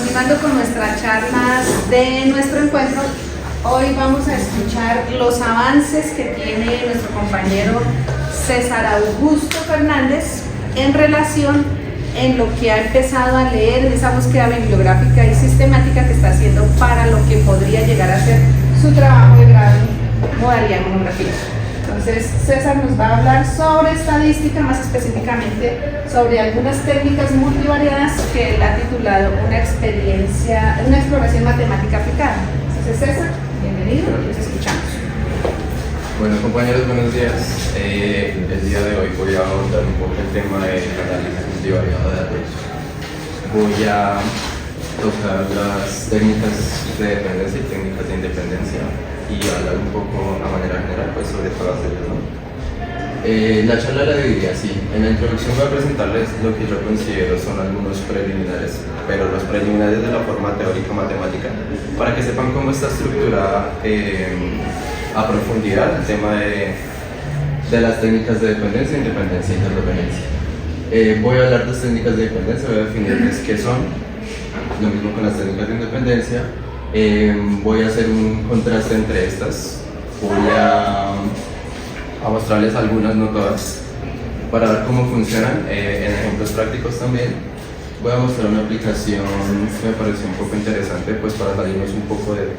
continuando con nuestras charlas de nuestro encuentro, hoy vamos a escuchar los avances que tiene nuestro compañero César Augusto Fernández en relación en lo que ha empezado a leer en esa búsqueda bibliográfica y sistemática que está haciendo para lo que podría llegar a ser su trabajo de grado en modalidad monografía. Entonces, César nos va a hablar sobre estadística, más específicamente sobre algunas técnicas multivariadas que él ha titulado una exploración matemática aplicada. Entonces, César, bienvenido, los escuchamos. Bueno, compañeros, buenos días. El día de hoy voy a abordar un poco el tema del análisis multivariado de datos. Voy a tocar las técnicas de dependencia y técnicas de independencia y hablar un poco a manera general pues, sobre todas ellas, ¿no? La charla la dividí así. En la introducción voy a presentarles lo que yo considero son algunos preliminares, pero los preliminares de la forma teórica matemática, para que sepan cómo está estructurada a profundidad el tema de las técnicas de dependencia, independencia e interdependencia. Voy a hablar de las técnicas de dependencia, voy a definirles qué son, lo mismo con las técnicas de independencia. Voy a hacer un contraste entre estas, voy a mostrarles algunas, no todas, para ver cómo funcionan en ejemplos prácticos también. Voy a mostrar una aplicación que me pareció un poco interesante pues para salirnos un poco de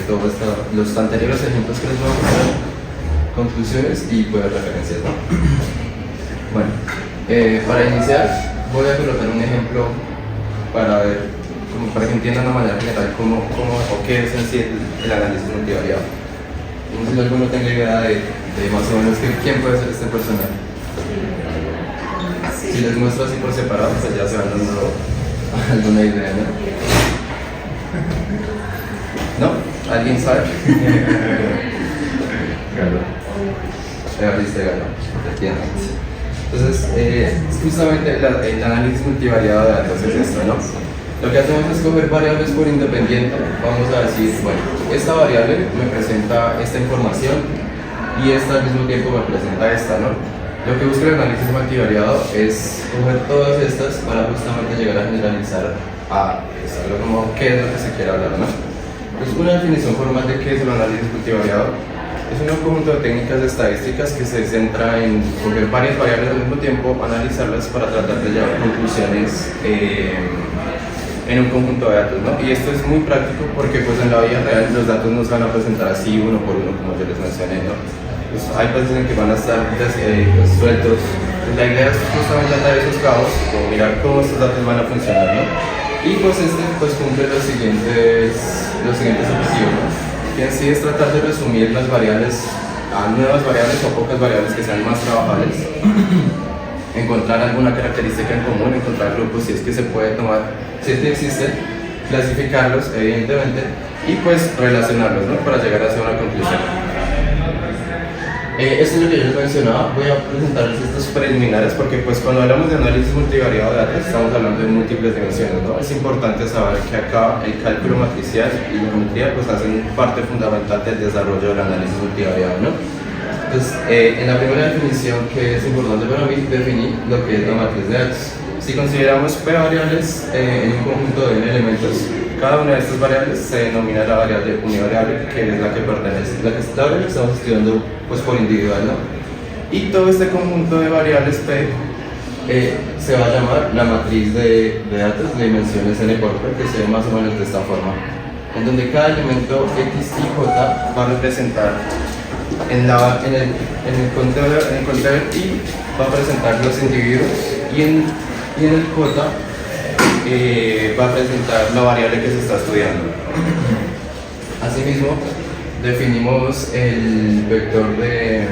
todos los anteriores ejemplos que les voy a mostrar, conclusiones y pues referencias, ¿no? Bueno, para iniciar voy a colocar un ejemplo para ver, como para que entiendan de manera general cómo o qué es en sí el análisis multivariado. No sé si alguno tenga idea de más o menos quién puede ser este personaje. Si les muestro así por separado, pues ya se van dando alguna idea, ¿no? ¿No? ¿Alguien sabe? Ganó. Entonces, justamente el análisis multivariado de datos es esto, ¿no? Lo que hacemos es coger variables por independiente. Vamos a decir, bueno, esta variable me presenta esta información y esta al mismo tiempo me presenta esta, ¿no? Lo que busca el análisis multivariado es coger todas estas para justamente llegar a generalizar a algo como qué es lo que se quiere hablar, ¿no? Pues una definición formal de qué es el análisis multivariado es un conjunto de técnicas estadísticas que se centra en coger varias variables al mismo tiempo, analizarlas para tratar de llegar a conclusiones en un conjunto de datos, ¿no? Y esto es muy práctico porque pues en la vida real los datos no se van a presentar así uno por uno como yo les mencioné, ¿no? Pues hay veces en que van a estar pues, sueltos. La idea es justamente atar esos cabos o mirar cómo estos datos van a funcionar, ¿no? Y pues pues cumple los siguientes objetivos, ¿no? Que en sí es tratar de resumir las variables a nuevas variables o pocas variables que sean más trabajables, encontrar alguna característica en común, encontrar grupos si es que se puede tomar, si es que existen, clasificarlos evidentemente y pues relacionarlos, ¿no? Para llegar hacia una conclusión. Esto es lo que yo les mencionaba. Voy a presentarles estos preliminares porque pues cuando hablamos de análisis multivariado de datos estamos hablando de múltiples dimensiones, ¿no? Es importante saber que acá el cálculo matricial y la geometría pues hacen parte fundamental del desarrollo del análisis multivariado, ¿no? Entonces, en la primera definición que es importante para mí, definí lo que es la matriz de datos. Si consideramos P variables en un conjunto de elementos, cada una de estas variables se denomina la variable univariable, que es la que pertenece, la variable que estamos estudiando pues, por individual, ¿no? Y todo este conjunto de variables P se va a llamar la matriz de datos de dimensiones n por P, que se ve más o menos de esta forma, en donde cada elemento X y J va a representar en el container I va a presentar los individuos y en el J va a presentar la variable que se está estudiando. Asimismo, definimos el vector de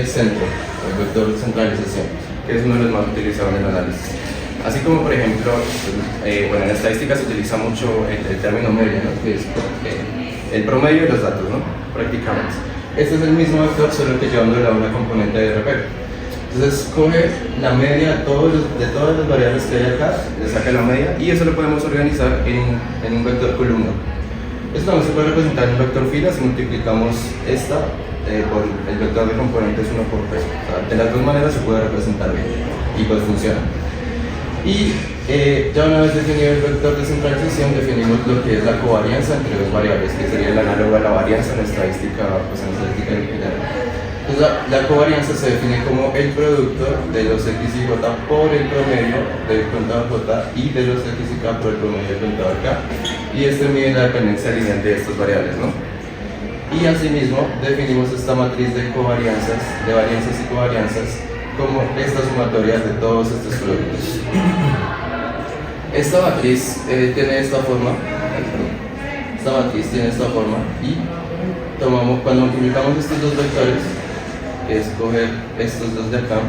centro, el vector de centralización, que es uno de los más utilizados en el análisis. Así como, por ejemplo, bueno, en estadística se utiliza mucho el término medio, ¿no? Que es el promedio de los datos, ¿no? Prácticamente. Este es el mismo vector, solo que llevándolo a una componente de RP. Entonces coge la media de todas las variables que hay acá, le saca la media y eso lo podemos organizar en un vector columna. Esto también se puede representar en un vector fila si multiplicamos esta por el vector de componentes 1 por p. O sea, de las dos maneras se puede representar bien y pues funciona. Y ya una vez definido el vector de centralización, definimos lo que es la covarianza entre dos variables, que sería el análogo a la varianza en estadística, pues en estadística nuclear. Entonces la covarianza se define como el producto de los x y y por el promedio del contador j y de los x y k por el promedio del contador k, y este mide la dependencia lineal de estas variables, ¿no? Y asimismo definimos esta matriz de covarianzas, de varianzas y covarianzas, como esta sumatoria de todos estos productos. Esta matriz tiene esta forma, y tomamos, cuando multiplicamos estos dos vectores, que es coger estos dos de acá,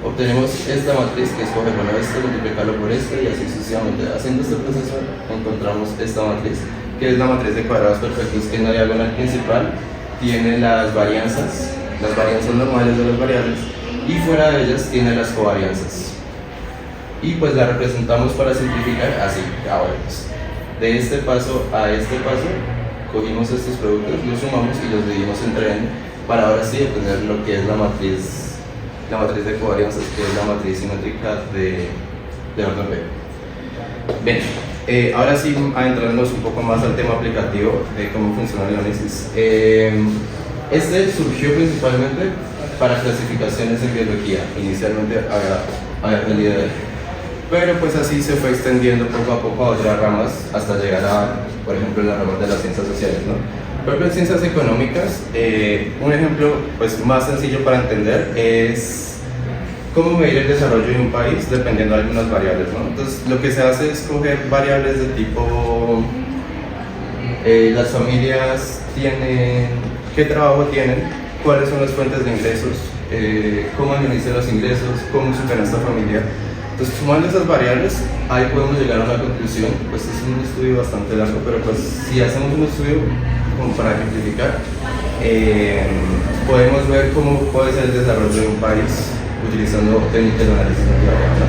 obtenemos esta matriz, que es coger, bueno, esto, multiplicarlo por esto y así sucesivamente. Haciendo este proceso encontramos esta matriz, que es la matriz de cuadrados perfectos, que en la diagonal principal tiene las varianzas normales de las variables, y fuera de ellas tiene las covarianzas. Y pues la representamos, para simplificar, así. Ahora pues, de este paso a este paso, cogimos estos productos, los sumamos y los dividimos entre n, para ahora sí obtener lo que es la matriz de covarianzas, que es la matriz simétrica de orden B. Bien, ahora sí adentrarnos un poco más al tema aplicativo de cómo funciona el análisis. Este surgió principalmente para clasificaciones en biología. Inicialmente había aprendido de él, pero pues así se fue extendiendo poco a poco a otras ramas hasta llegar a, por ejemplo, las ramas de las ciencias sociales, ¿no? Por ejemplo, en ciencias económicas, un ejemplo pues más sencillo para entender es cómo medir el desarrollo de un país dependiendo de algunas variables, ¿no? Entonces, lo que se hace es coger variables de tipo las familias tienen, qué trabajo tienen, cuáles son las fuentes de ingresos, cómo administran los ingresos, cómo superan esta familia. Entonces, sumando esas variables, ahí podemos llegar a una conclusión. Pues es un estudio bastante largo, pero pues si hacemos un estudio como para ejemplificar, podemos ver cómo puede ser el desarrollo de un país utilizando técnicas de análisis multivariable, ¿no?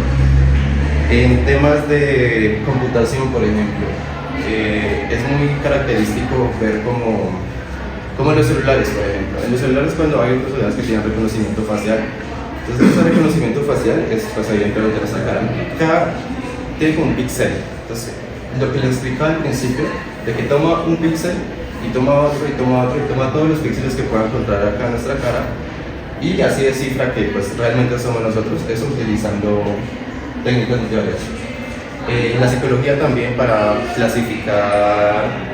En temas de computación, por ejemplo, es muy característico ver cómo en los celulares, por ejemplo. En los celulares, cuando hay otros celulares que tienen reconocimiento facial, entonces ese reconocimiento facial es pues evidentemente nuestra cara. Cada tiene como un píxel. Entonces, lo que les explicaba al principio, de que toma un píxel y toma otro y toma otro y toma todos los píxeles que pueda encontrar acá en nuestra cara, y así descifra que pues realmente somos nosotros, eso utilizando técnicas multivariadas. En la psicología también, para clasificar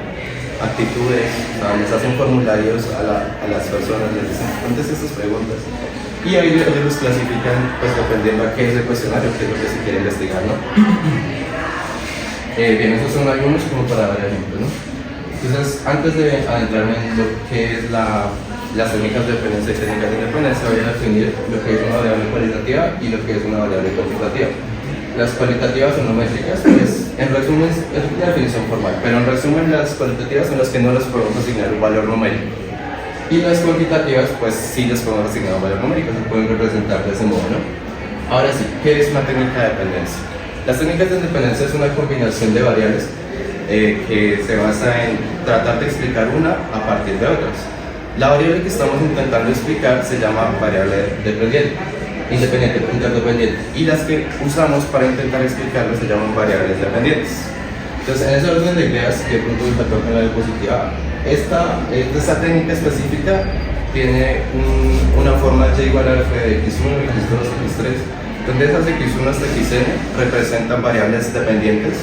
actitudes, o sea, les hacen formularios a las personas, les dicen, contesten estas preguntas, y ahí ellos los clasifican pues dependiendo a qué es el cuestionario, qué es lo que se quiere investigar, ¿no? Bien, esos son algunos como para dar ejemplos, ¿no? Entonces, antes de adentrarme en lo que es las técnicas de dependencia y técnicas de independencia, voy a definir lo que es una variable cualitativa y lo que es una variable cuantitativa. Las cualitativas son no métricas, pues en resumen es la definición formal, pero en resumen las cualitativas son las que no les podemos asignar un valor numérico, y las cuantitativas pues sí les podemos asignar un valor numérico, se pueden representar de ese modo, ¿no? Ahora sí, ¿qué es una técnica de dependencia? Las técnicas de dependencia es una combinación de variables que se basa en tratar de explicar una a partir de otras. La variable que estamos intentando explicar se llama variable independiente, interdependiente, y las que usamos para intentar explicarlo se llaman variables dependientes. Entonces, en ese orden de ideas, que punto el factor con la diapositiva, esta técnica específica tiene una forma y igual a f de x1, x2, x3, donde esas x1 hasta xn representan variables dependientes,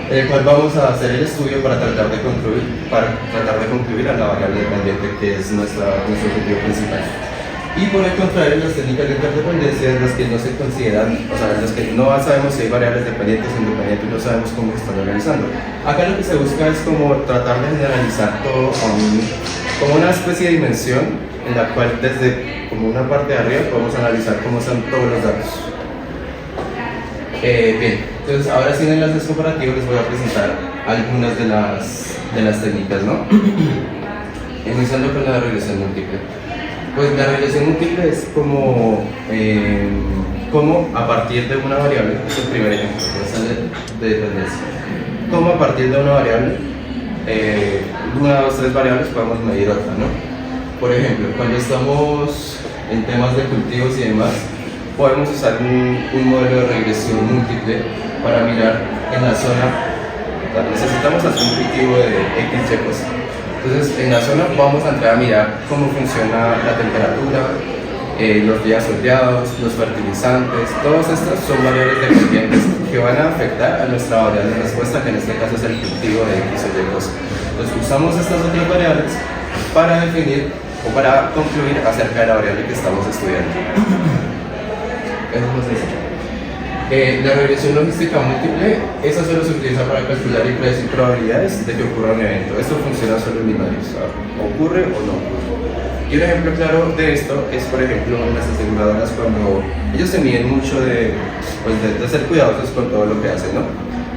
en el cual vamos a hacer el estudio para tratar de concluir a la variable dependiente, que es nuestro objetivo principal. Y por el contrario, las técnicas de interdependencia, las que no se consideran, o sea, las que no sabemos si hay variables dependientes o independientes, no sabemos cómo se están organizando. Acá lo que se busca es como tratar de generalizar todo como una especie de dimensión en la cual desde como una parte de arriba podemos analizar cómo están todos los datos. Bien, entonces ahora sí en enlaces comparativos les voy a presentar algunas de las técnicas, ¿no? Iniciando con la regresión múltiple. Pues la regresión múltiple es como a partir de una variable, es el primer ejemplo de dependencia, como a partir de una variable, una, dos, tres variables podemos medir otra, ¿no? Por ejemplo, cuando estamos en temas de cultivos y demás, podemos usar un modelo de regresión múltiple para mirar en la zona. Necesitamos hacer un cultivo de X, Y cosa. Entonces, en la zona vamos a entrar a mirar cómo funciona la temperatura, los días soleados, los fertilizantes. Todos estos son variables dependientes que van a afectar a nuestra variable de respuesta, que en este caso es el cultivo de X o Y cosa. Entonces, usamos estas otras variables para definir o para concluir acerca de la variable que estamos estudiando. Eso es más sencillo. La regresión logística múltiple, esa solo se utiliza para calcular y predecir probabilidades de que ocurra un evento. Esto funciona solo en binarios, ocurre o no ocurre. Y un ejemplo claro de esto es, por ejemplo, en las aseguradoras, cuando ellos se miden mucho de ser cuidadosos con todo lo que hacen, ¿no?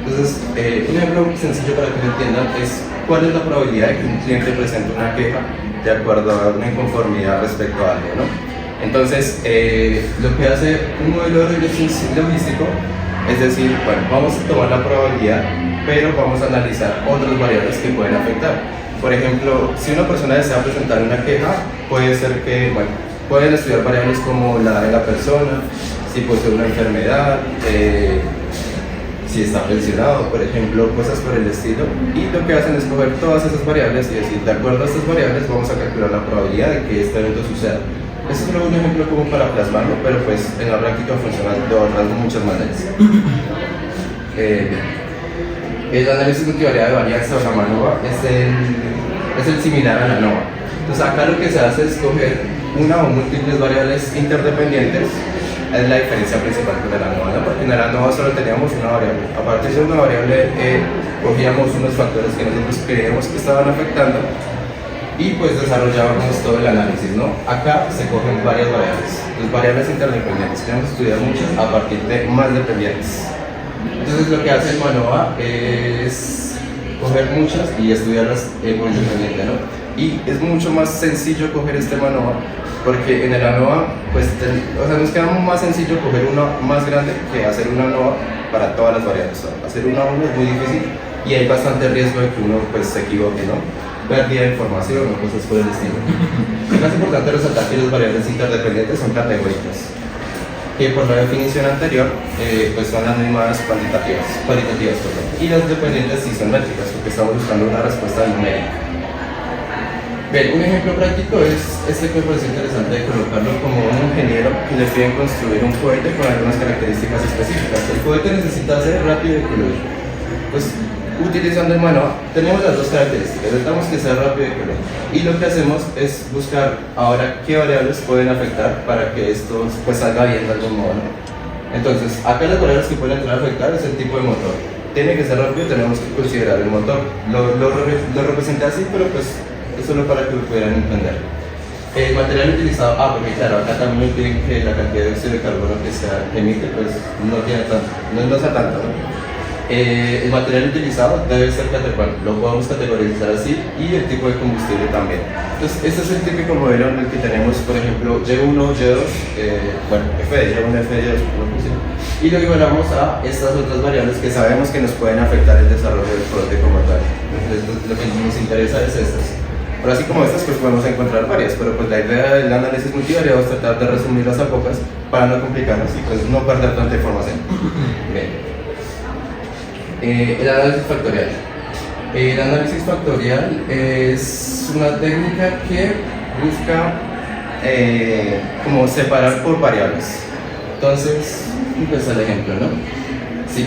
Entonces, un ejemplo sencillo para que lo entiendan es cuál es la probabilidad de que un cliente presente una queja de acuerdo a una inconformidad respecto a algo, ¿no? Entonces, lo que hace un modelo de regresión logístico es decir, bueno, vamos a tomar la probabilidad, pero vamos a analizar otras variables que pueden afectar. Por ejemplo, si una persona desea presentar una queja, puede ser que, bueno, pueden estudiar variables como la edad de la persona, si posee una enfermedad, si está pensionado, por ejemplo, cosas por el estilo, y lo que hacen es coger todas esas variables y decir, de acuerdo a estas variables vamos a calcular la probabilidad de que este evento suceda. Este es solo un ejemplo como para plasmarlo, pero pues en la práctica funciona de muchas maneras. El análisis multivariada de varianza o la MANOVA es el similar a la ANOVA. Entonces acá lo que se hace es coger una o múltiples variables interdependientes. Es la diferencia principal con el ANOVA, ¿no? Porque en el ANOVA solo teníamos una variable. A partir de una variable cogíamos unos factores que nosotros creíamos que estaban afectando y pues desarrollábamos todo el análisis, ¿no? Acá se cogen varias variables, las variables interdependientes, queremos estudiar muchas a partir de más dependientes. Entonces lo que hace el MANOVA es coger muchas y estudiarlas por independiente, ¿no? Y es mucho más sencillo coger este MANOVA porque en el ANOVA, pues, nos queda más sencillo coger una más grande que hacer una ANOVA para todas las variables. Hacer una a uno es muy difícil y hay bastante riesgo de que uno pues, se equivoque, ¿no? Pérdida de información o cosas por el estilo. Es más importante resaltar que las variables interdependientes son categóricas, que por la definición anterior pues son las mismas cualitativas, y las dependientes sí son métricas, porque estamos buscando una respuesta numérica. Bien, un ejemplo práctico es este que me parece interesante de colocarlo como un ingeniero que le piden construir un cohete con algunas características específicas. El cohete necesita ser rápido y ecológico. Pues, utilizando el MANOVA, tenemos las dos características, necesitamos que sea rápido y ecológico. Y lo que hacemos es buscar ahora qué variables pueden afectar para que esto pues, salga bien de algún modo, ¿no? Entonces, acá las variables que pueden entrar a afectar es el tipo de motor. Tiene que ser rápido, tenemos que considerar el motor. Lo representé así, pero pues es solo para que lo pudieran entender. El material utilizado, porque claro, acá también me piden que la cantidad de dióxido de carbono que se emite pues no tiene tanto, no sea tanto, ¿no? El material utilizado debe ser lo podemos categorizar así, y el tipo de combustible también. Entonces, este es el típico modelo en el que tenemos, por ejemplo, Y1, Y2, Y1, Y2, y lo igualamos a estas otras variables que sabemos que nos pueden afectar el desarrollo del cohete como tal. Entonces, lo que nos interesa es estas. Pero así como estas, pues podemos encontrar varias, pero pues la idea del análisis multivariado es tratar de resumirlas a pocas para no complicarnos y pues no perder tanta información. Bien. El análisis factorial. El análisis factorial es una técnica que busca como separar por variables. Entonces, pues el ejemplo, ¿no? Si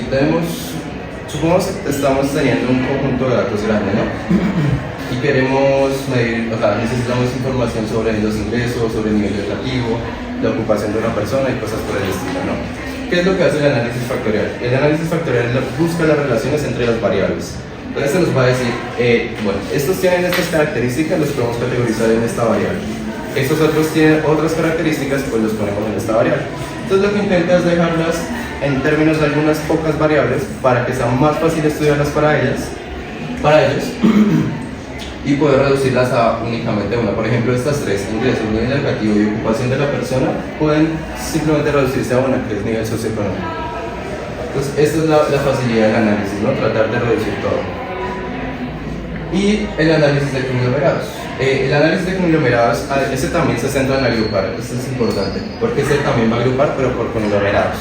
supongamos que estamos teniendo un conjunto de datos grande, ¿no? Y queremos medir, necesitamos información sobre los ingresos, sobre el nivel educativo, la ocupación de una persona y cosas por el estilo, ¿no? ¿Qué es lo que hace el análisis factorial? El análisis factorial busca las relaciones entre las variables. Entonces se nos va a decir, bueno, estos tienen estas características, los podemos categorizar en esta variable. Estos otros tienen otras características, pues los ponemos en esta variable. Entonces lo que intenta es dejarlas en términos de algunas pocas variables para que sea más fácil estudiarlas para ellos, y poder reducirlas a únicamente una. Por ejemplo, estas tres, ingresos, nivel educativo y ocupación de la persona, pueden simplemente reducirse a una, que es nivel socioeconómico. Entonces, esta es la facilidad del análisis, ¿no? Tratar de reducir todo. Y el análisis de conglomerados. El análisis de conglomerados, ese también se centra en agrupar, esto es importante, porque ese también va a agrupar, pero por conglomerados.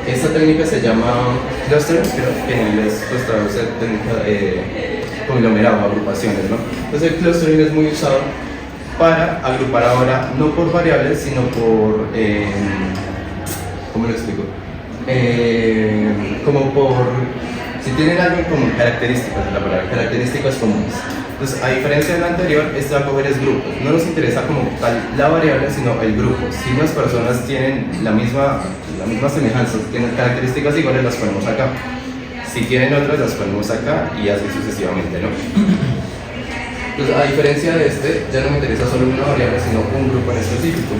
Esta técnica se llama clustering, creo que en inglés pues traduce técnica conglomerado, agrupaciones, ¿no? Entonces el clustering es muy usado para agrupar ahora, no por variables, sino por, ¿cómo lo explico? Como por, si tienen algo en común, características, la palabra, características comunes. Entonces, a diferencia del anterior, este va a coger es grupos. No nos interesa como tal la variable, sino el grupo. Si unas personas tienen la misma semejanza, tienen características iguales, las ponemos acá. Si tienen otras, las ponemos acá y así sucesivamente, ¿no? Entonces, a diferencia de este, ya no me interesa solo una variable, sino un grupo en específico.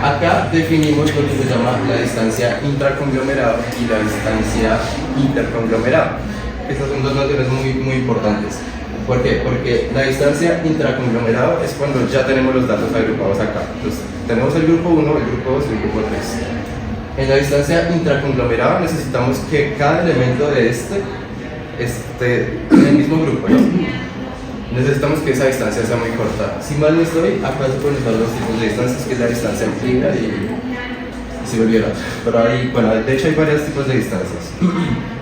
Acá definimos lo que se llama la distancia intraconglomerado y la distancia interconglomerado. Estas son dos nociones muy importantes. ¿Por qué? Porque la distancia intraconglomerado es cuando ya tenemos los datos agrupados acá. Entonces, tenemos el grupo 1, el grupo 2 y el grupo 3. En la distancia intraconglomerado necesitamos que cada elemento de este esté en el mismo grupo, ¿no? Necesitamos que esa distancia sea muy corta. Si mal no estoy, acá se pueden usar dos tipos de distancias, que es la distancia euclídea y si volviera. Pero hay, bueno, de hecho hay varios tipos de distancias.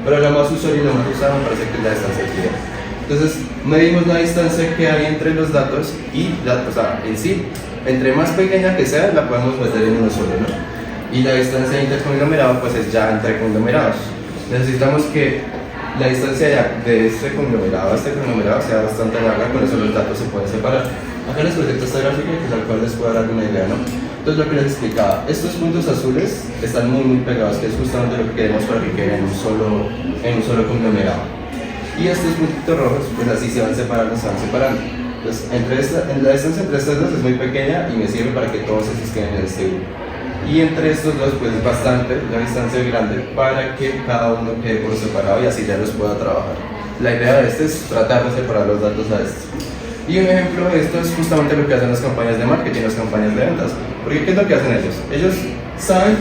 Pero la más usual y la más usada me parece que es la distancia euclídea. Entonces, medimos la distancia que hay entre los datos y, o sea, en sí, entre más pequeña que sea, la podemos meter en uno solo, ¿no? Y la distancia interconglomerado, pues es ya entre conglomerados. Necesitamos que la distancia de este conglomerado a este conglomerado sea bastante larga, con eso los datos se pueden separar. Acá les proyecto esta gráfica, que es la cual les puedo dar una idea, ¿no? Entonces, lo que les explicaba, estos puntos azules están muy pegados, que es justamente lo que queremos para que queden en un solo conglomerado. Y estos puntitos rojos, pues así se van separando, Entonces, la distancia entre estas dos es muy pequeña y me sirve para que todos estos queden en este grupo. Y entre estos dos, pues es bastante, la distancia es grande para que cada uno quede por separado y así ya los pueda trabajar. La idea de este es tratar de separar los datos a este. Y un ejemplo de esto es justamente lo que hacen las campañas de marketing, las campañas de ventas. Porque ¿qué es lo que hacen ellos? Ellos saben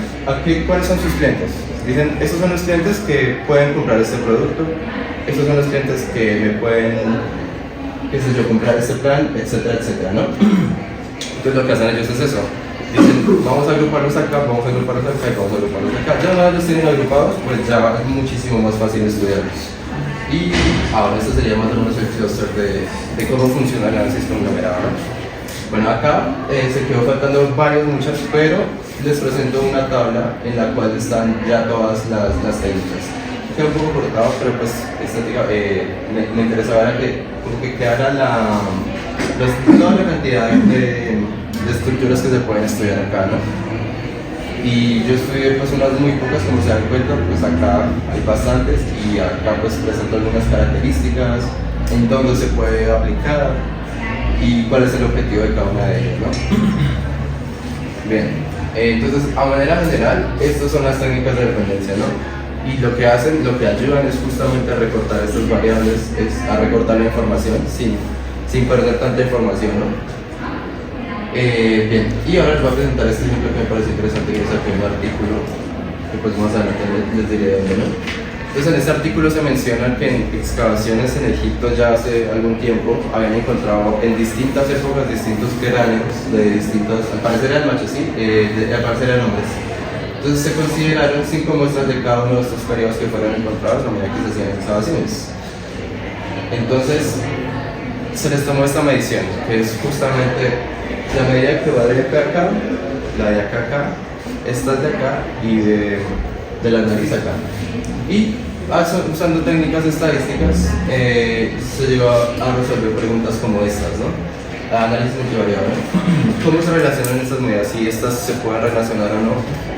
cuáles son sus clientes. Dicen, estos son los clientes que pueden comprar este producto, estos son los clientes que me pueden, qué sé yo, comprar este plan, etcétera, etcétera, ¿no? Entonces lo que hacen ellos es eso. Dicen, vamos a agruparlos acá, vamos a agruparlos acá y vamos a agruparlos acá. Ya una vez los tienen agrupados, pues ya es muchísimo más fácil estudiarlos. Y ahora esto sería más o menos el cluster de cómo funciona el análisis conglomerado, ¿no? Bueno, acá se quedó faltando muchas, pero les presento una tabla en la cual están ya todas las técnicas. Queda un poco cortado, pero pues me interesaba que quedara toda la cantidad de estructuras que se pueden estudiar acá, ¿no? Y yo estudié pues unas muy pocas, como se dan cuenta, pues acá hay bastantes y acá pues presento algunas características, en dónde se puede aplicar y cuál es el objetivo de cada una de ellas, ¿no? Bien, entonces a manera general, estas son las técnicas de dependencia, ¿no? Y lo que hacen, lo que ayudan es justamente a recortar estas variables, a recortar la información sin perder tanta información, ¿no? Bien, y ahora les voy a presentar este ejemplo que me parece interesante, que es el primer artículo, que pues más adelante les diré dónde, ¿no? Entonces en este artículo se menciona que en excavaciones en Egipto ya hace algún tiempo habían encontrado en distintas épocas distintos cráneos de distintos, al parecer eran machos, ¿sí? Al parecer eran hombres. Entonces se consideraron 5 muestras de cada uno de estos periodos que fueron encontrados a medida que se hacían excavaciones. Entonces se les tomó esta medición, que es justamente la medida que va de acá a acá, la de acá a acá, estas de acá y de la nariz acá. Y usando técnicas estadísticas se llegó a resolver preguntas como estas, ¿no? Análisis multivariable. ¿Cómo se relacionan estas medidas? Si estas se pueden relacionar o no.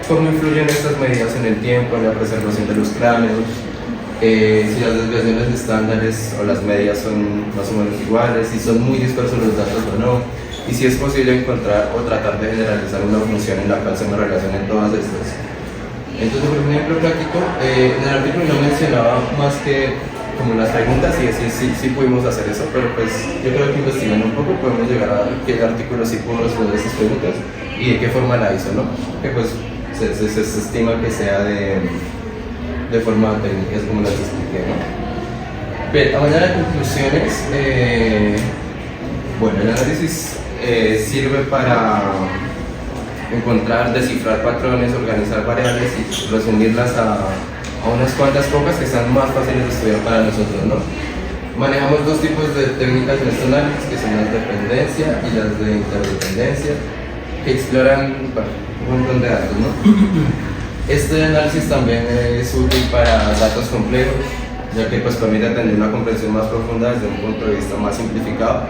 ¿Cómo influyen estas medidas en el tiempo, en la preservación de los cráneos? Si las desviaciones estándares o las medias son más o menos iguales, si son muy dispersos los datos o no, y si es posible encontrar o tratar de generalizar una función en la cual se me relacionen todas estas. Entonces, por ejemplo práctico, en el artículo no mencionaba más que como las preguntas y decir sí pudimos hacer eso, pero pues yo creo que investigando un poco podemos llegar a que el artículo sí pudo responder esas preguntas y de qué forma la hizo, ¿no? Que pues se estima que sea de forma técnica, es como las expliqué, ¿no? Bien, a manera de conclusiones, Bueno, el análisis sirve para encontrar, descifrar patrones, organizar variables y resumirlas a unas cuantas pocas que sean más fáciles de estudiar para nosotros, ¿no? Manejamos dos tipos de técnicas en este análisis, que son las de dependencia y las de interdependencia, que exploran un montón de datos, ¿no? Este análisis también es útil para datos complejos, ya que pues, permite tener una comprensión más profunda desde un punto de vista más simplificado.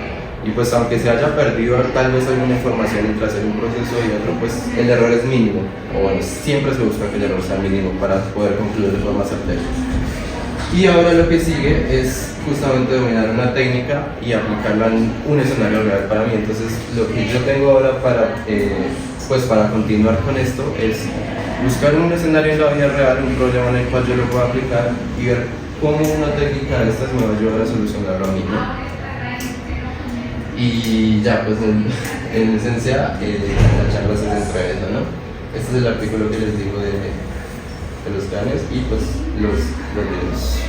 Y pues aunque se haya perdido tal vez alguna información entre hacer un proceso y otro, pues el error es mínimo, o bueno, siempre se busca que el error sea mínimo para poder concluir de forma certera. Y ahora lo que sigue es justamente dominar una técnica y aplicarla en un escenario real para mí. Entonces lo que yo tengo ahora para continuar con esto es buscar un escenario en la vida real, un problema en el cual yo lo pueda aplicar y ver cómo una técnica de estas me va a ayudar a solucionarlo a mí, ¿no? Y ya, pues en esencia, la charla se centra en eso, ¿no? Este es el artículo que les digo de los cráneos y pues los videos.